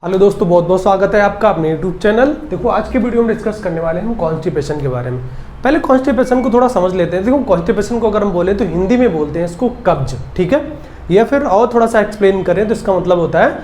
Hello दोस्तों, बहुत बहुत स्वागत है आपका अपने यूट्यूब चैनल। देखो, आज के वीडियो में डिस्कस करने वाले हैं हम कॉन्स्टिपेशन के बारे में। पहले कॉन्स्टिपेशन को थोड़ा समझ लेते हैं। देखो, कॉन्स्टिपेशन को अगर हम बोले तो हिंदी में बोलते हैं इसको कब्ज, ठीक है। या फिर और थोड़ा सा एक्सप्लेन करें तो इसका मतलब होता है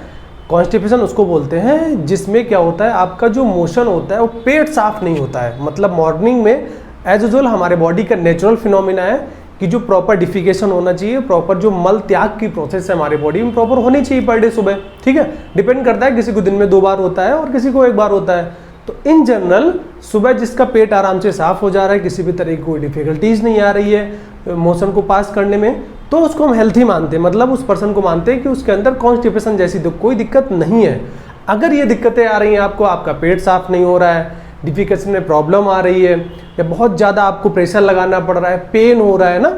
कॉन्स्टिपेशन उसको बोलते हैं जिसमें क्या होता है, आपका जो मोशन होता है वो पेट साफ नहीं होता है। मतलब मॉर्निंग में एज यूजुअल हमारे बॉडी का नेचुरल फिनोमिना है कि जो प्रॉपर डिफिकेशन होना चाहिए, प्रॉपर जो मल त्याग की प्रोसेस है हमारे बॉडी में प्रॉपर होनी चाहिए पर डे सुबह, ठीक है। डिपेंड करता है, किसी को दिन में 2 बार होता है और किसी को 1 बार होता है। तो इन जनरल सुबह जिसका पेट आराम से साफ हो जा रहा है, किसी भी तरह की कोई डिफिकल्टीज नहीं आ रही है मोशन को पास करने में, तो उसको हम हेल्थी मानते हैं। मतलब उस पर्सन को मानते हैं कि उसके अंदर कॉन्स्टिपेशन जैसी कोई दिक्कत नहीं है। अगर ये दिक्कतें आ रही हैं आपको, आपका पेट साफ नहीं हो रहा है, डिफिकेशन में प्रॉब्लम आ रही है, या बहुत ज़्यादा आपको प्रेशर लगाना पड़ रहा है, पेन हो रहा है ना,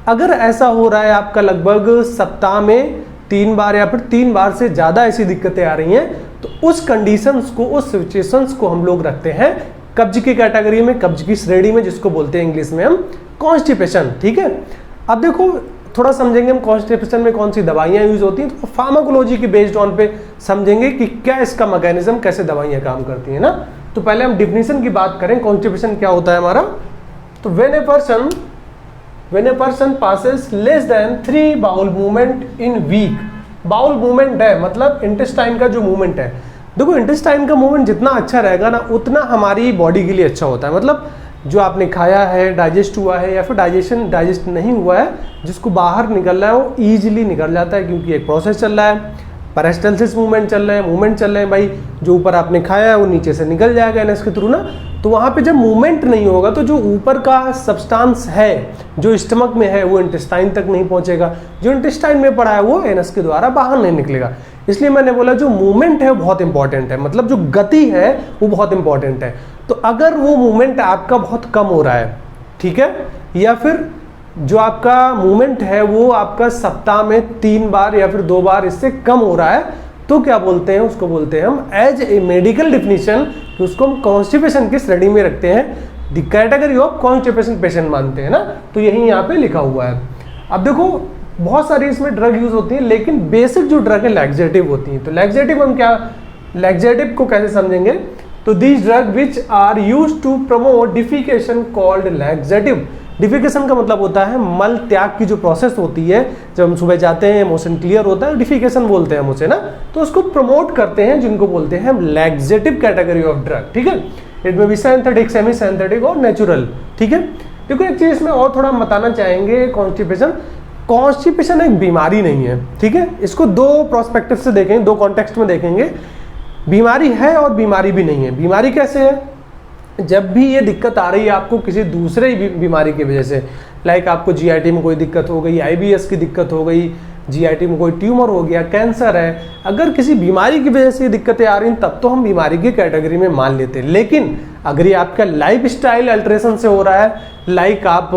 अगर ऐसा हो रहा है आपका लगभग सप्ताह में 3 बार या फिर 3 बार से ज़्यादा ऐसी दिक्कतें आ रही हैं, तो उस कंडीशंस को, उस सिचुएशंस को हम लोग रखते हैं कब्ज की कैटेगरी में, कब्ज की श्रेणी में, जिसको बोलते हैं इंग्लिश में हम कॉन्स्टिपेशन, ठीक है। अब देखो, थोड़ा समझेंगे हम कॉन्स्टिपेशन में कौन सी दवाइयाँ यूज होती हैं, तो फार्माकोलॉजी की बेस्ड ऑन पे समझेंगे कि क्या इसका मैकेनिज्म, कैसे दवाइयाँ काम करती हैं ना। तो पहले हम डिफिनीशन की बात करें, कॉन्स्टिपेशन क्या होता है हमारा। तो when a person passes less than 3 bowel movement in week, bowel movement है मतलब इंटेस्टाइन का जो मूवमेंट है। देखो, इंटेस्टाइन का मूवमेंट जितना अच्छा रहेगा ना, उतना हमारी बॉडी के लिए अच्छा होता है। मतलब जो आपने खाया है, डाइजेस्ट हुआ है या फिर डाइजेस्ट नहीं हुआ है, जिसको बाहर निकलना है वो ईजिली निकल जाता है, क्योंकि एक प्रोसेस चल रहा है, पेरिस्टाल्सिस मूवमेंट चल रहे हैं भाई। जो ऊपर आपने खाया है वो नीचे से निकल जाएगा एनएस के थ्रू ना। तो वहाँ पे जब मूवमेंट नहीं होगा तो जो ऊपर का सब्सटेंस है जो स्टमक में है वो इंटेस्टाइन तक नहीं पहुँचेगा, जो इंटेस्टाइन में पड़ा है वो एनएस के द्वारा बाहर नहीं निकलेगा। इसलिए मैंने बोला जो मूवमेंट है वो बहुत इंपॉर्टेंट है, मतलब जो गति है वो बहुत इंपॉर्टेंट है। तो अगर वो मूवमेंट आपका बहुत कम हो रहा है, ठीक है, या फिर जो आपका मूवमेंट है वो आपका सप्ताह में 3 बार या फिर 2 बार इससे कम हो रहा है, तो क्या बोलते हैं, उसको बोलते हैं हम एज ए मेडिकल डिफिनीशन, कि उसको हम कॉन्स्टिपेशन की श्रेणी में रखते हैं, the category of constipation patient मानते हैं ना। तो यही यहाँ पे लिखा हुआ है। अब देखो, बहुत सारी इसमें ड्रग यूज होती है, लेकिन बेसिक जो ड्रग है लैक्सेटिव होती है। तो लैक्सेटिव हम क्या, लैक्सेटिव को कैसे समझेंगे, तो these drug which are used to promote defecation called laxative. Defecation का मतलब होता है मल त्याग की जो प्रोसेस होती है, जब हम सुबह जाते हैं मोशन क्लियर होता है, डिफिकेशन बोलते हैं हम उसे ना। तो उसको प्रमोट करते हैं, जिनको बोलते हैं हम लैक्सेटिव कैटेगरी ऑफ ड्रग, ठीक है। इट में भी सिंथेटिक, सेमी सिंथेटिक और नेचुरल, ठीक है। देखो, एक चीज में और थोड़ा बताना चाहेंगे, कॉन्स्टिपेशन एक बीमारी नहीं है, ठीक है। इसको 2 प्रोस्पेक्टिव से देखेंगे, 2 कॉन्टेक्स्ट में देखेंगे। बीमारी है और बीमारी भी नहीं है। बीमारी कैसे है, जब भी ये दिक्कत आ रही है आपको किसी दूसरे बीमारी की वजह से, लाइक आपको जीआईटी में कोई दिक्कत हो गई, आईबीएस की दिक्कत हो गई, जीआईटी में कोई ट्यूमर हो गया, कैंसर है, अगर किसी बीमारी की वजह से ये दिक्कतें आ रही हैं तब तो हम बीमारी की कैटेगरी में मान लेते हैं। लेकिन अगर ये आपका लाइफ स्टाइल अल्ट्रेशन से हो रहा है, लाइक आप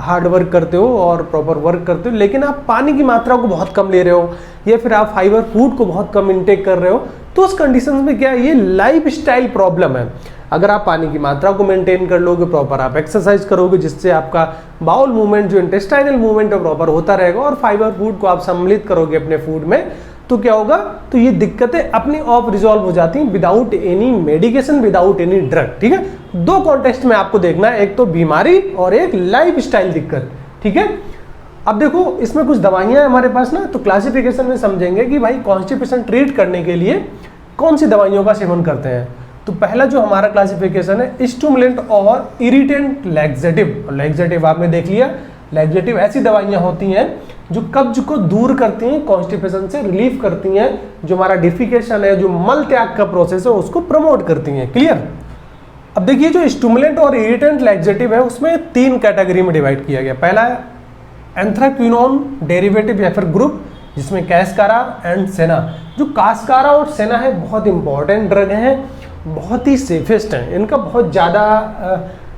हार्ड वर्क करते हो और प्रॉपर वर्क करते हो, लेकिन आप पानी की मात्रा को बहुत कम ले रहे हो, या फिर आप फाइबर फूड को बहुत कम इंटेक कर रहे हो, तो उस कंडीशन में क्या है, ये लाइफ स्टाइल प्रॉब्लम है। अगर आप पानी की मात्रा को मेंटेन कर लोगे, प्रॉपर आप एक्सरसाइज करोगे, जिससे आपका बाउल मूवमेंट, जो इंटेस्टाइनल मूवमेंट है प्रॉपर होता रहेगा, और फाइबर फूड को आप सम्मिलित करोगे अपने फूड में, तो क्या होगा, तो ये दिक्कतें अपनी ऑफ रिजॉल्व हो जाती हैं without any medication, without any drug, ठीक है। 2 कॉन्टेक्स्ट में आपको देखना है, एक तो बीमारी और एक लाइफ स्टाइल दिक्कत, ठीक है। अब देखो, इसमें कुछ दवाइयां हैं हमारे पास ना, तो क्लासिफिकेशन में समझेंगे कि भाई कॉन्स्टिपेशन ट्रीट करने के लिए कौन सी दवाइयों का सेवन करते हैं। तो पहला जो हमारा क्लासिफिकेशन है, स्टिमुलेंट और इरिटेंट लैक्सेटिव। लैक्सेटिव आपने देख लिया, लैक्सेटिव ऐसी दवाइयां होती हैं जो कब्ज को दूर करती हैं, कॉन्स्टिपेशन से रिलीफ करती हैं, जो हमारा डिफिकेशन है, जो मल त्याग का प्रोसेस है, उसको प्रमोट करती हैं। क्लियर। अब देखिए, जो स्टिमुलेंट और इरिटेंट लैक्सेटिव है उसमें 3 कैटेगरी में डिवाइड किया गया। पहला है एंथ्राक्विनोन डेरिवेटिव या फिर ग्रुप, जिसमें कैस्कारा एंड सेना। जो कास्कारा और सेना है बहुत इंपॉर्टेंट ड्रग हैं, बहुत ही सेफेस्ट हैं। इनका बहुत ज़्यादा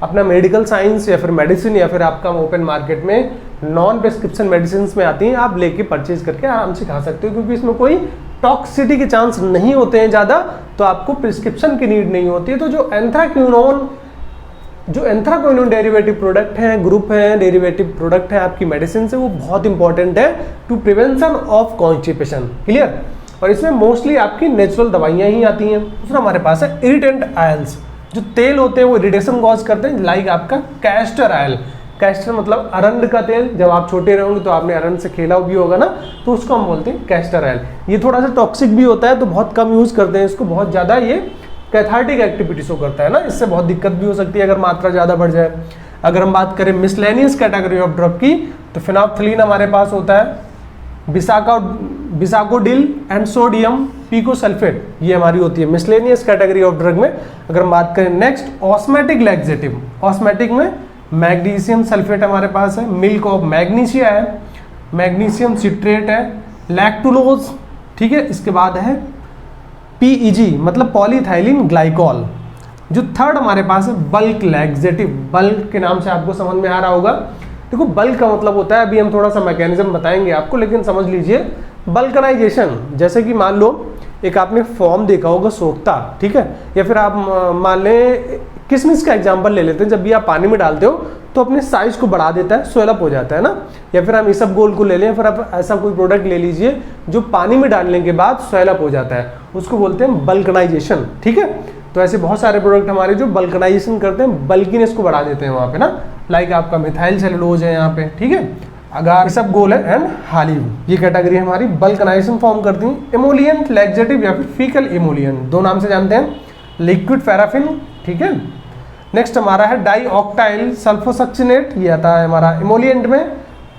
अपना मेडिकल साइंस या फिर मेडिसिन या फिर आपका ओपन मार्केट में नॉन प्रिस्क्रिप्शन मेडिसिन में आती हैं, आप लेके परचेज करके आराम से खा सकते हो, क्योंकि इसमें कोई टॉक्सिसिटी के चांस नहीं होते हैं ज़्यादा, तो आपको प्रिस्क्रिप्शन की नीड नहीं होती है। तो जो एंथ्राक्विनोन डेरिवेटिव प्रोडक्ट हैं, ग्रुप हैं, डेरिवेटिव प्रोडक्ट है आपकी मेडिसिन से, वो बहुत इंपॉर्टेंट है to prevention of constipation. Clear. और इसमें मोस्टली आपकी नेचुरल दवाइयाँ ही आती हैं। दूसरा हमारे पास है इरिटेंट आयल्स, जो तेल होते हैं वो इरिटेशन कॉज करते हैं, लाइक आपका कैस्टर आयल। कैस्टर मतलब अरंड का तेल, जब आप छोटे रहोगे तो आपने अरंड से खेला भी होगा ना, तो उसको हम बोलते हैं कैस्टर आयल। ये थोड़ा सा टॉक्सिक भी होता है, तो बहुत कम यूज़ करते हैं इसको, बहुत ज़्यादा ये कैथार्टिक एक्टिविटीज को करता है ना, इससे बहुत दिक्कत भी हो सकती है अगर मात्रा ज़्यादा बढ़ जाए। अगर हम बात करें मिसलेनियस कैटेगरी ऑफ ड्रग की, तो फिनोप्थलीन हमारे पास होता है, बिसाकोडिल एंड सोडियम पिकोसल्फेट, ये हमारी होती है मिसलेनियस कैटेगरी ऑफ ड्रग में। अगर हम बात करें नेक्स्ट ऑस्मेटिक लैक्सेटिव, ऑस्मेटिक में मैग्नीशियम सल्फेट हमारे पास है, मिल्क ऑफ मैग्नीशिया है, मैग्नीशियम सिट्रेट है, लैक्टुलोज, ठीक है। इसके बाद है PEG मतलब पॉलीथाइलिन ग्लाइकॉल। जो थर्ड हमारे पास है बल्क लैक्सेटिव, बल्क के नाम से आपको समझ में आ रहा होगा। देखो बल्क का मतलब होता है, अभी हम थोड़ा सा मैकेनिज्म बताएंगे आपको, लेकिन समझ लीजिए बल्कनाइजेशन, जैसे कि मान लो एक आपने फॉर्म देखा होगा सोखता, ठीक है, या फिर आप मान लें किशमिश का एग्जांपल ले लेते हैं, जब भी आप पानी में डालते हो तो अपने साइज को बढ़ा देता है, स्वेल अप हो जाता है ना। या फिर हम इसबगोल को ले लें, फिर आप ऐसा कोई प्रोडक्ट ले लीजिए जो पानी में डालने के बाद स्वेल अप हो जाता है, उसको बोलते हैं बल्कनाइजेशन, ठीक है। तो ऐसे बहुत सारे प्रोडक्ट हमारे जो बल्कनाइजेशन करते हैं, बल्कीनेस को बढ़ा देते हैं वहाँ पे ना, लाइक आपका मिथाइल सेलुलोज है यहाँ पे, ठीक है, अगर इसबगोल है एंड हालिव, ये कैटेगरी हमारी बल्कनाइजेशन फॉर्म करती है। इमोलियंट लैक्सेटिव या फिर फीकल इमोलियंट, दो नाम से जानते हैं, लिक्विड पैराफिन, ठीक है। नेक्स्ट हमारा है डाइऑक्टाइल सल्फोसक्सिनेट, ये आता है हमारा इमोलियंट में।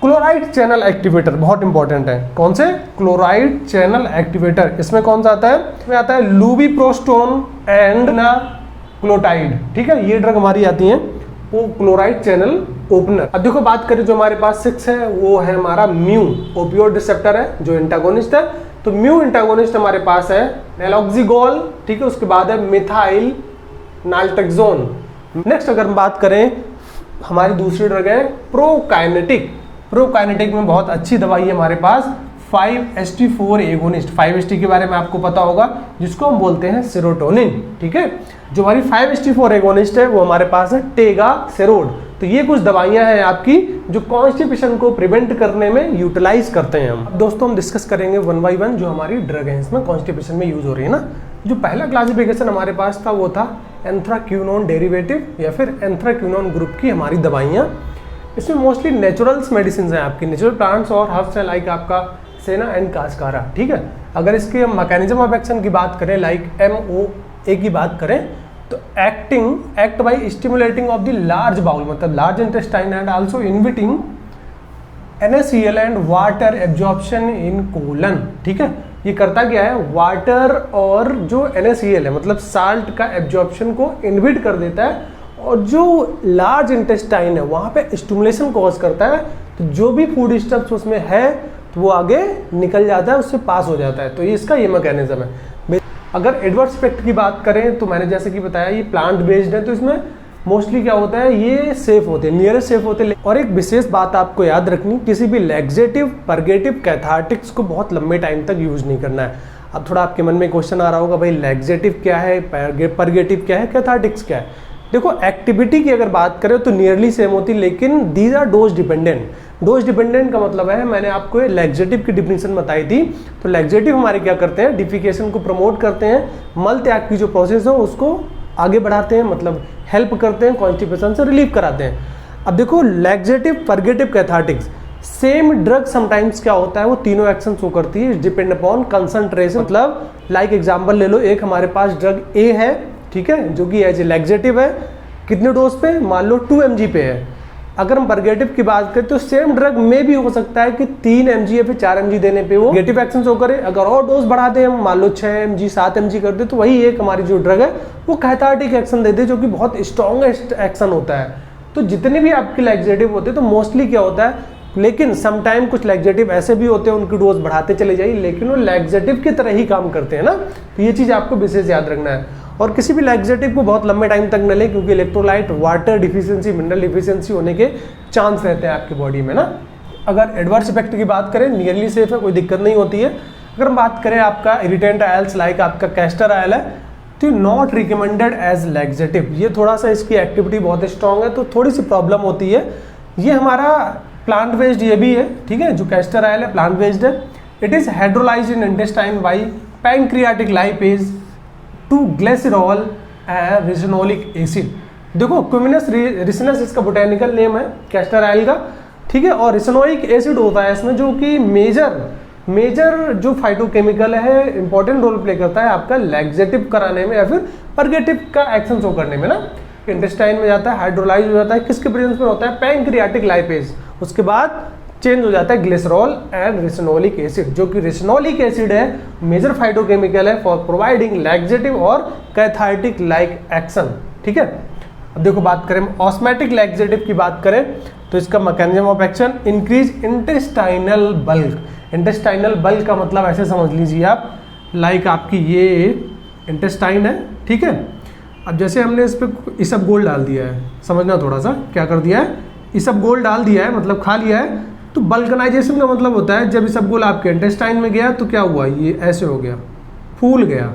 क्लोराइड चैनल एक्टिवेटर बहुत इंपॉर्टेंट है, कौन से? Chloride channel activator. इसमें कौन सा आता है? इसमें आता है लूबिप्रोस्टोन एंड ना क्लोटाइड, ठीक है, ये ड्रग हमारी आती है, वो क्लोराइड चैनल ओपनर। अब देखो बात करें जो हमारे पास 6 है, वो है हमारा म्यू, ओपियोइड रिसेप्टर है जो एंटागोनिस्ट है, तो म्यू एंटागोनिस्ट हमारे पास है नेलॉक्सिगोल, ठीक है, उसके बाद है मिथाइल नाल्ट्रेक्सोन। नेक्स्ट अगर हम बात करें, हमारी दूसरी ड्रग है प्रोकाइनेटिक। प्रोकाइनेटिक में बहुत अच्छी दवाई है हमारे पास 5-HT4 एगोनिस्ट, 5-HT के बारे में आपको पता होगा, जिसको हम बोलते हैं सेरोटोनिन, ठीक है। जो हमारी 5-HT4 एगोनिस्ट है वो हमारे पास है टेगासेरोड। तो ये कुछ दवाइयां हैं आपकी जो कॉन्स्टिपेशन को प्रिवेंट करने में यूटिलाइज करते हैं हम। अब दोस्तों हम डिस्कस करेंगे 1 by 1 जो हमारी ड्रग है इसमें कॉन्स्टिपेशन में यूज हो रही है ना। जो पहला क्लासिफिकेशन हमारे पास था वो था एंथ्राक्विनोन डेरिवेटिव या फिर एंथ्राक्विनोन ग्रुप की हमारी दवाइयाँ। इसमें मोस्टली नेचुरल्स मेडिसिन हैं आपकी, नेचुरल प्लांट्स और हर्ब्स हैं, लाइक आपका सेना एंड कास्कारा, ठीक है। अगर इसके मैकेनिज्म ऑफ एक्शन की बात करें, लाइक MOA की बात करें, तो act by stimulating of the large bowel, मतलब large intestine and also inhibiting NaCl and water absorption in colon, ठीक है। ये करता क्या है, वाटर और जो NaCl है मतलब साल्ट का एब्जॉर्प्शन को इनहिबिट कर देता है, और जो लार्ज इंटेस्टाइन है वहाँ पे स्टिमुलेशन कॉज करता है, तो जो भी फूड स्टफ्स उसमें है तो वो आगे निकल जाता है, उससे पास हो जाता है। तो ये इसका ये मैकेनिज्म है। अगर एडवर्स इफेक्ट की बात करें तो मैंने जैसे कि बताया ये प्लांट बेस्ड है, तो इसमें मोस्टली क्या होता है, ये सेफ होते हैं, नियरेस्ट सेफ होते हैं। और एक विशेष बात आपको याद रखनी, किसी भी लैक्सेटिव, परगेटिव, कैथार्टिक्स को बहुत लंबे टाइम तक यूज नहीं करना है। अब थोड़ा आपके मन में क्वेश्चन आ रहा होगा, भाई लैक्सेटिव क्या है, परगेटिव क्या है, कैथार्टिक्स क्या है। देखो एक्टिविटी की अगर बात करें तो नियरली सेम होती, लेकिन these are dose dependent. Dose dependent का मतलब है, मैंने आपको लैक्सेटिव की डिफिनीशन बताई थी, तो लैक्सेटिव हमारे क्या करते हैं, डिफिकेशन को प्रमोट करते हैं, मल त्याग की जो प्रोसेस है उसको आगे बढ़ाते हैं, मतलब हेल्प करते हैं, कॉन्स्टिपेशन से रिलीव कराते हैं। अब देखो laxative, purgative, cathartics same drug sometimes क्या होता है, वो तीनों एक्शन शो करती है, डिपेंड अपॉन कंसंट्रेशन। मतलब लाइक एग्जांपल ले लो, एक हमारे पास ड्रग A है, ठीक है, जो कि एज ए लैक्सेटिव है, कितने डोज पे, मान लो 2 mg पे है। अगर हम परगेटिव की बात करें तो सेम ड्रग में भी हो सकता है कि 3 mg या फिर 4 mg देने पे वो नेगेटिव एक्शन शो करे। अगर और डोज बढ़ा दें हम, मान लो 6 mg 7 mg कर दे, तो वही एक हमारी जो ड्रग है वो कैथार्टिक एक्शन दे दे, जो कि बहुत स्ट्रॉन्गेस्ट एक्शन होता है। तो जितने भी आपके लैक्सेटिव होते हैं तो मोस्टली क्या होता है, लेकिन समटाइम कुछ लैक्सेटिव ऐसे भी होते हैं उनकी डोज बढ़ाते चले जाइए, लेकिन वो लैक्सेटिव की तरह ही काम करते हैं ना। तो ये चीज़ आपको विशेष याद रखना है। और किसी भी लैक्सेटिव को बहुत लंबे टाइम तक न लें, क्योंकि electrolyte, water deficiency, mineral deficiency होने के चांस रहते हैं आपकी बॉडी में ना। अगर एडवर्स इफेक्ट की बात करें, नियरली सेफ है, कोई दिक्कत नहीं होती है। अगर हम बात करें आपका इरिटेंट आयल्स, लाइक आपका कैस्टर आयल है, तो नॉट रिकमेंडेड एज लैक्सेटिव। ये थोड़ा सा इसकी एक्टिविटी बहुत स्ट्रॉन्ग है, तो थोड़ी सी प्रॉब्लम होती है। ये हमारा प्लांट बेस्ड ये भी है, ठीक है, जो कैस्टर आयल है प्लांट बेस्ड है। It is hydrolysed in intestine by pancreatic lipase to glycerol and ricinoleic acid. देखो क्यूमिनस रिसिनस इसका बोटेनिकल नेम है कैस्टर ऑयल का, ठीक है। और रिसिनोइक एसिड होता है इसमें, जो कि मेजर जो फाइटोकेमिकल है, इंपॉर्टेंट रोल प्ले करता है आपका लैक्सेटिव कराने में या फिर परगेटिव का एक्शन शो करने में ना। इंटेस्टाइन में जाता है, हाइड्रोलाइज हो जाता है, किसके प्रेजेंस में होता है, पैंक्रियाटिक लाइपेज। उसके बाद चेंज हो जाता है ग्लिसरॉल एंड रिसिनोलिक एसिड, जो कि रिसिनोलिक एसिड है, मेजर फाइटोकेमिकल है फॉर प्रोवाइडिंग लैक्सेटिव और कैथार्टिक लाइक एक्शन, ठीक है। अब देखो बात करें ऑस्मैटिक लैक्सेटिव की बात करें तो इसका mechanism of action increase intestinal bulk. Intestinal bulk का मतलब ऐसे समझ लीजिए आप, लाइक आपकी ये इंटेस्टाइन है, ठीक है। अब जैसे हमने इस पर इसबगोल डाल दिया है, समझना थोड़ा सा क्या कर दिया है, इसबगोल डाल दिया है मतलब खा लिया है, तो बल्कनाइजेशन का मतलब होता है जब इसबगोल आपके इंटेस्टाइन में गया तो क्या हुआ, ये ऐसे हो गया, फूल गया,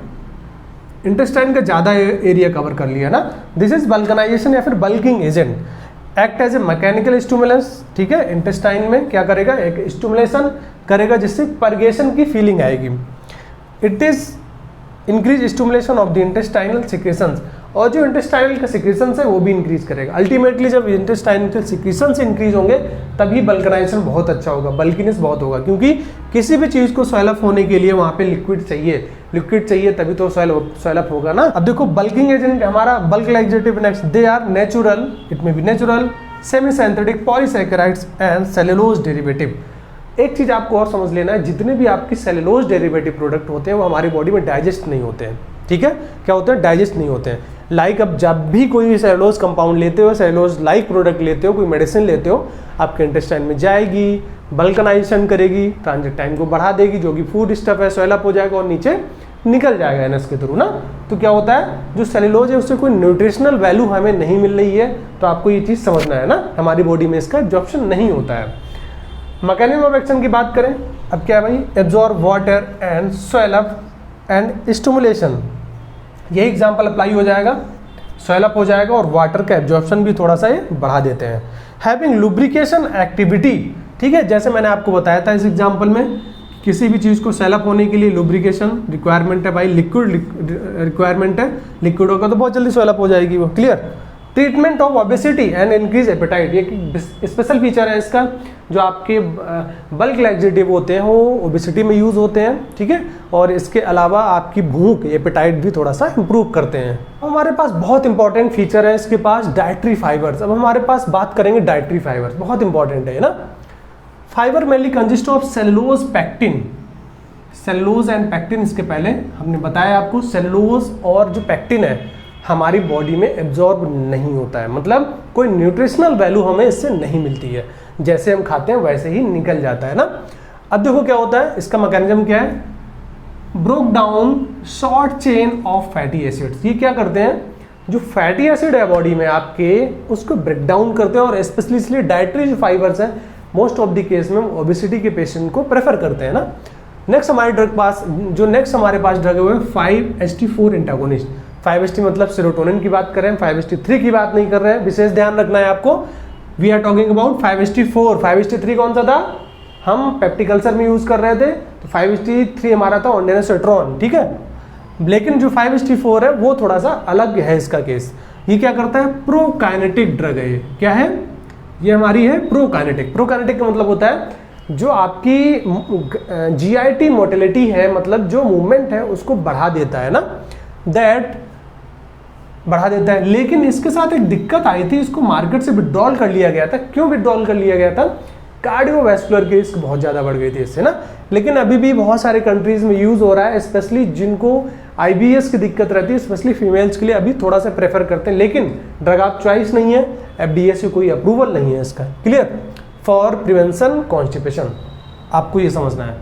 इंटेस्टाइन का ज़्यादा एरिया कवर कर लिया ना। दिस इज बल्कनाइजेशन या फिर bulking agent, act as a mechanical stimulants, ठीक है। इंटेस्टाइन में क्या करेगा, एक स्टिमुलेशन करेगा जिससे परगेशन की फीलिंग आएगी। It is increase stimulation of the intestinal secretions, और जो इंटेस्टाइनल का सिक्रेशंस है वो भी इंक्रीज करेगा। अल्टीमेटली जब इंटेस्टाइनल सिक्रेशंस इंक्रीज होंगे तभी बल्कनाइजेशन बहुत अच्छा होगा, बल्किनेस बहुत होगा, क्योंकि किसी भी चीज़ को स्वेल अप होने के लिए वहाँ पे लिक्विड चाहिए तभी तो स्वेल अप होगा ना। अब देखो बल्किंग एजेंट हमारा bulk laxative next, they are natural, it may be natural, semi synthetic polysaccharides and cellulose derivative. एक चीज़ आपको और समझ लेना है, जितने भी आपकी सेलुलोज डेरिवेटिव प्रोडक्ट होते हैं वो हमारी बॉडी में डाइजेस्ट नहीं होते हैं, ठीक है। क्या होते हैं, डाइजेस्ट नहीं होते हैं। लाइक अब जब भी कोई सेलुलोज कंपाउंड लेते हो, सेलुलोज लाइक प्रोडक्ट लेते हो, कोई मेडिसिन लेते हो, आपके इंटेस्टाइन में जाएगी, बल्कनाइजेशन करेगी, ट्रांजिट टाइम को बढ़ा देगी, जो कि फूड स्टफ है स्वेल अप हो जाएगा और नीचे निकल जाएगा एनएस के थ्रू ना। तो क्या होता है, जो सेलुलोज है उससे कोई न्यूट्रिशनल वैल्यू हमें नहीं मिल रही है, तो आपको ये चीज़ समझना है ना, हमारी बॉडी में इसका एब्जॉर्प्शन नहीं होता है। मैकेनिज्म ऑफ एक्शन की बात करें, अब क्या है भाई, absorb water and swell up and stimulation, यही एग्जाम्पल अप्लाई हो जाएगा, स्वेल अप हो जाएगा और वाटर का एब्जॉर्प्शन भी थोड़ा सा ये बढ़ा देते हैं। हैविंग लुब्रिकेशन एक्टिविटी, ठीक है, जैसे मैंने आपको बताया था इस एग्जाम्पल में, किसी भी चीज़ को सेल अप होने के लिए लुब्रिकेशन रिक्वायरमेंट है भाई, लिक्विड रिक्वायरमेंट है, लिक्विड होगा तो बहुत जल्दी स्वेल अप हो जाएगी वो, clear. Treatment of obesity and increase appetite, ये स्पेशल फीचर है इसका, जो आपके बल्क लैक्सेटिव होते हैं वो ओबेसिटी में यूज होते हैं, ठीक है। और इसके अलावा आपकी भूख, एपेटाइट भी थोड़ा सा इंप्रूव करते हैं। हमारे पास बहुत इंपॉर्टेंट फीचर है इसके पास, डाइटरी फाइबर्स। अब हमारे पास बात करेंगे डाइटरी फाइबर्स, बहुत इंपॉर्टेंट है ना। Fibre mainly consist of cellulose pectin, cellulose and pectin, इसके पहले हमने बताया आपको, सेलुलोज और जो पैक्टिन है हमारी बॉडी में एब्जॉर्ब नहीं होता है, मतलब कोई न्यूट्रिशनल वैल्यू हमें इससे नहीं मिलती है, जैसे हम खाते हैं वैसे ही निकल जाता है ना। अब देखो क्या होता है, इसका मैकेनिज्म क्या है, broke down short chain of fatty acids. ये क्या करते हैं, जो फैटी एसिड है बॉडी में आपके, उसको ब्रेक डाउन करते हैं, और स्पेशली इसलिए डाइटरी जो फाइबर्स हैं मोस्ट ऑफ द केस में ओबेसिटी के पेशेंट को प्रेफर करते हैं ना। नेक्स्ट हमारे हमारे पास ड्रग है वो 5-HT4 एंटागोनिस्ट। 5-HT मतलब सेरोटोनिन की बात कर रहे हैं, 5-HT3 की बात नहीं कर रहे हैं, विशेष ध्यान रखना है आपको। We are talking about 5-HT4। 5-HT3 कौन सा था, हम पेप्टिक अल्सर में यूज कर रहे थे, तो 5-HT3 हमारा था ऑन्डेनोसेट्रॉन, ठीक है। लेकिन जो 5-HT4 है वो थोड़ा सा अलग है इसका केस। ये क्या करता है, प्रोकाइनेटिक ड्रग है। ये क्या है, ये हमारी है प्रोकाइनेटिक। प्रोकाइनेटिक का मतलब होता है जो आपकी GIT मोटिलिटी है, मतलब जो मूवमेंट है उसको बढ़ा देता है ना, दैट बढ़ा देता है। लेकिन इसके साथ एक दिक्कत आई थी, इसको मार्केट से विड्रॉल कर लिया गया था। क्यों विड्रॉल कर लिया गया था, कार्डियोवैस्कुलर की रिस्क बहुत ज़्यादा बढ़ गई थी इससे ना। लेकिन अभी भी बहुत सारे कंट्रीज में यूज़ हो रहा है, स्पेशली जिनको IBS की दिक्कत रहती है, स्पेशली फीमेल्स के लिए अभी थोड़ा सा प्रेफर करते हैं। लेकिन ड्रग ऑफ चॉइस नहीं है, FDA से कोई अप्रूवल नहीं है इसका, क्लियर, फॉर प्रिवेंशन कॉन्स्टिपेशन, आपको ये समझना है।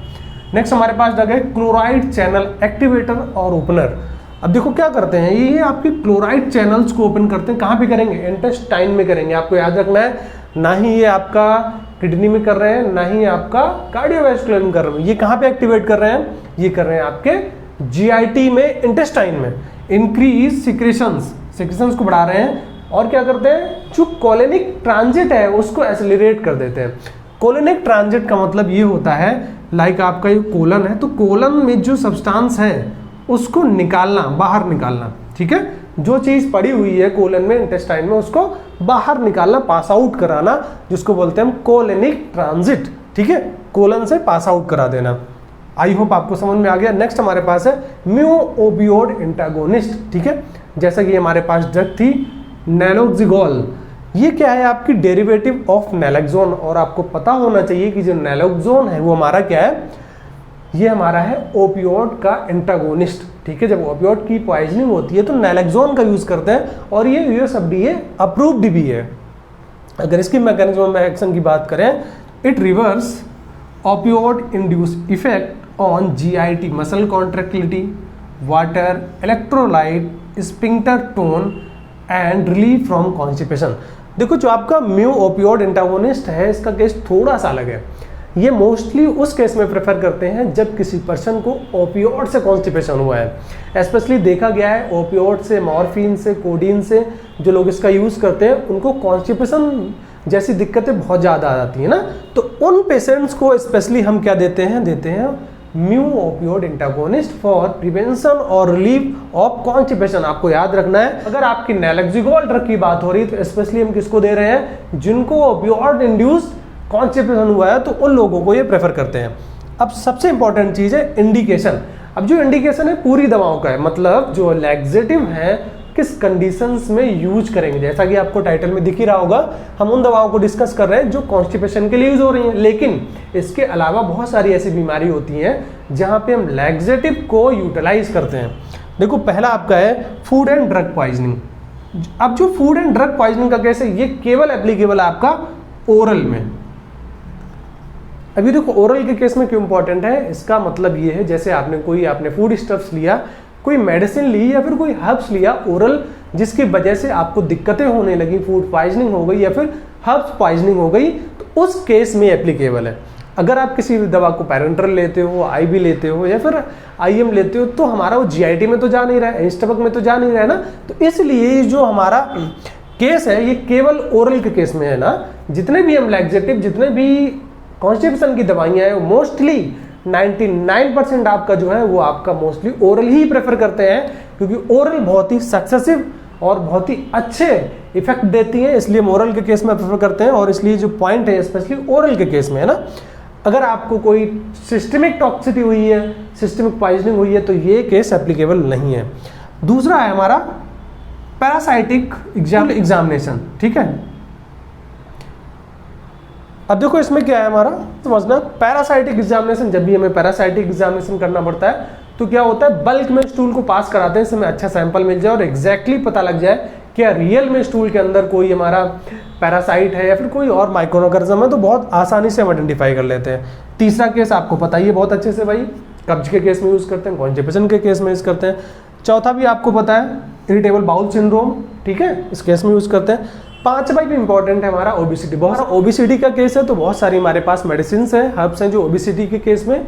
नेक्स्ट हमारे पास ड्रग है क्लोराइड चैनल एक्टिवेटर और ओपनर। अब देखो क्या करते हैं, ये आपकी क्लोराइड चैनल्स को ओपन करते हैं। कहाँ पे करेंगे, इंटेस्टाइन में करेंगे। आपको याद रखना है, ना ही ये आपका किडनी में कर रहे हैं, ना ही आपका कार्डियोवैस्कुलर में कर रहे हैं। ये कहाँ पे एक्टिवेट कर रहे हैं, ये कर रहे हैं आपके GIT में, इंटेस्टाइन में। इंक्रीज सिक्रेशंस को बढ़ा रहे हैं, और क्या करते हैं, जो कोलिनिक ट्रांजिट है उसको एक्सेलरेट कर देते हैं। कोलिनिक ट्रांजिट का मतलब ये होता है लाइक आपका ये कोलन है, तो कोलन में जो सब्सटेंस है उसको निकालना, बाहर निकालना, ठीक है। जो चीज़ पड़ी हुई है कोलन में, इंटेस्टाइन में, उसको बाहर निकालना, पास आउट कराना, जिसको बोलते हैं हम कोलेनिक ट्रांजिट, ठीक है। कोलन से पास आउट करा देना। आई होप आपको समझ में आ गया। नेक्स्ट हमारे पास है म्यू ओपियोड एंटागोनिस्ट, ठीक है। जैसा कि हमारे पास ड्रग थी नैलोक्सिगोल, ये क्या है, आपकी डेरिवेटिव ऑफ नैलोक्सोन। और आपको पता होना चाहिए कि जो नैलोक्सोन है वो हमारा क्या है, ये हमारा है ओपियोड का एंटागोनिस्ट, ठीक है। जब ओपियोड की पॉइजनिंग होती है तो नैलोक्सोन का यूज करते हैं, और ये यूएसएफडीए अप्रूव्ड भी है। अगर इसकी मैकेनिज्म ऑफ एक्शन की बात करें, it reverse opioid induced effect on GIT, muscle contractility, water, electrolyte, sphincter tone and relief from constipation. देखो जो आपका म्यू ओपियोड एंटागोनिस्ट है, इसका केस थोड़ा सा अलग है। ये मोस्टली उस केस में प्रेफर करते हैं जब किसी पर्सन को ओपियोड से कॉन्स्टिपेशन हुआ है। स्पेशली देखा गया है ओपियोड से, मॉर्फिन से, कोडीन से जो लोग इसका यूज़ करते हैं उनको कॉन्स्टिपेशन जैसी दिक्कतें बहुत ज़्यादा आ जाती है ना, तो उन पेशेंट्स को स्पेशली हम क्या देते हैं mu opioid antagonist for prevention और रिलीफ ऑफ कॉन्स्टिपेशन। आपको याद रखना है, अगर आपकी नैलोक्सिगोल ड्रग की बात हो रही है तो स्पेशली हम किसको दे रहे हैं, जिनको ओपियोड इंड्यूस्ड कॉन्स्टिपेशन हुआ है, तो उन लोगों को ये प्रेफर करते हैं। अब सबसे इंपॉर्टेंट चीज़ है इंडिकेशन। अब जो इंडिकेशन है पूरी दवाओं का है, मतलब जो लैक्सेटिव है किस कंडीशंस में यूज करेंगे। जैसा कि आपको टाइटल में दिख ही रहा होगा, हम उन दवाओं को डिस्कस कर रहे हैं जो कॉन्स्टिपेशन के लिए यूज हो रही हैं, लेकिन इसके अलावा बहुत सारी ऐसी बीमारी होती हैं जहां पे हम लैक्सेटिव को यूटिलाइज करते हैं। देखो पहला आपका है फूड एंड ड्रग पॉइजनिंग। अब जो फूड एंड ड्रग पॉइजनिंग का केस है, ये केवल एप्लीकेबल है आपका ओरल में। अभी देखो ओरल के केस में क्यों इंपॉर्टेंट है, इसका मतलब ये है जैसे आपने फूड स्टफ्स लिया, कोई मेडिसिन ली या फिर कोई हर्ब्स लिया ओरल, जिसकी वजह से आपको दिक्कतें होने लगी, फूड पॉइजनिंग हो गई या फिर हर्ब्स पॉइजनिंग हो गई, तो उस केस में एप्लीकेबल है। अगर आप किसी दवा को पैरेंट्रल लेते हो, आईवी लेते हो या फिर आईएम लेते हो, तो हमारा वो जीआईटी में तो जा नहीं रहा है, स्टमक में तो जा नहीं रहा है ना, तो इसलिए जो हमारा केस है ये केवल ओरल के केस में है ना। जितने भी हम लैक्सेटिव, जितने भी कॉन्स्टिपेशन की दवाइयाँ हैं, मोस्टली 99% आपका जो है वो आपका मोस्टली ओरल ही प्रेफर करते हैं, क्योंकि ओरल बहुत ही सक्सेसिव और बहुत ही अच्छे इफेक्ट देती है, इसलिए हम ओरल के केस में प्रेफर करते हैं। और इसलिए जो पॉइंट है स्पेशली ओरल के केस में है ना, अगर आपको कोई सिस्टमिक टॉक्सिटी हुई है, सिस्टमिक पॉइजनिंग हुई है, तो ये केस एप्लीकेबल नहीं है। दूसरा है हमारा पैरासाइटिक एग्जामिनेशन, ठीक है। अब देखो इसमें क्या है हमारा समझना, पैरासाइटिक एग्जामिनेशन, जब भी हमें पैरासाइटिक एग्जामिनेशन करना पड़ता है तो क्या होता है, बल्क में स्टूल को पास कराते हैं, इसमें अच्छा सैंपल मिल जाए और एग्जैक्टली पता लग जाए क्या रियल में स्टूल के अंदर कोई हमारा पैरासाइट है या फिर कोई और माइक्रोऑर्गेनिज्म है, तो बहुत आसानी से हम आइडेंटिफाई कर लेते हैं। तीसरा केस आपको पता ही है बहुत अच्छे से भाई, कब्ज के केस में यूज करते हैं, कॉन्स्टिपेशन के केस में यूज करते हैं। चौथा भी आपको पता है इरिटेबल बाउल सिंड्रोम, ठीक है, इस केस में यूज करते हैं। पांचवा भी इंपॉर्टेंट है हमारा ओबेसिटी। बहुत ओबेसिटी का केस है तो बहुत सारी हमारे पास मेडिसिन है, हर्ब्स हैं जो ओबेसिटी के केस में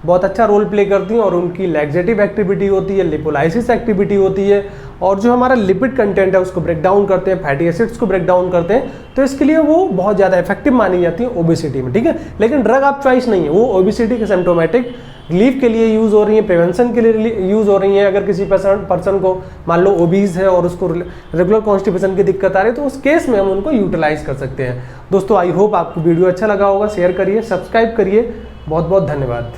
बहुत अच्छा रोल प्ले करती हैं और उनकी लैक्सेटिव एक्टिविटी होती है, लिपोलाइसिस एक्टिविटी होती है, और जो हमारा लिपिड कंटेंट है उसको ब्रेक डाउन करते हैं, फैटी एसिड्स को ब्रेक डाउन करते हैं, तो इसके लिए वो बहुत ज़्यादा इफेक्टिव मानी जाती है ओबेसिटी में, ठीक है। लेकिन ड्रग आप चॉइस नहीं है, वो ओबेसिटी के सिम्टोमेटिक रिलीफ के लिए यूज़ हो रही है, प्रिवेंशन के लिए यूज़ हो रही है। अगर किसी पर्सन को मान लो ओबीज है और उसको रेगुलर कॉन्स्टिपेशन की दिक्कत आ रही है, तो उस केस में हम उनको यूटिलाइज कर सकते हैं। दोस्तों आई होप आपको वीडियो अच्छा लगा होगा, शेयर करिए, सब्सक्राइब करिए, बहुत बहुत धन्यवाद।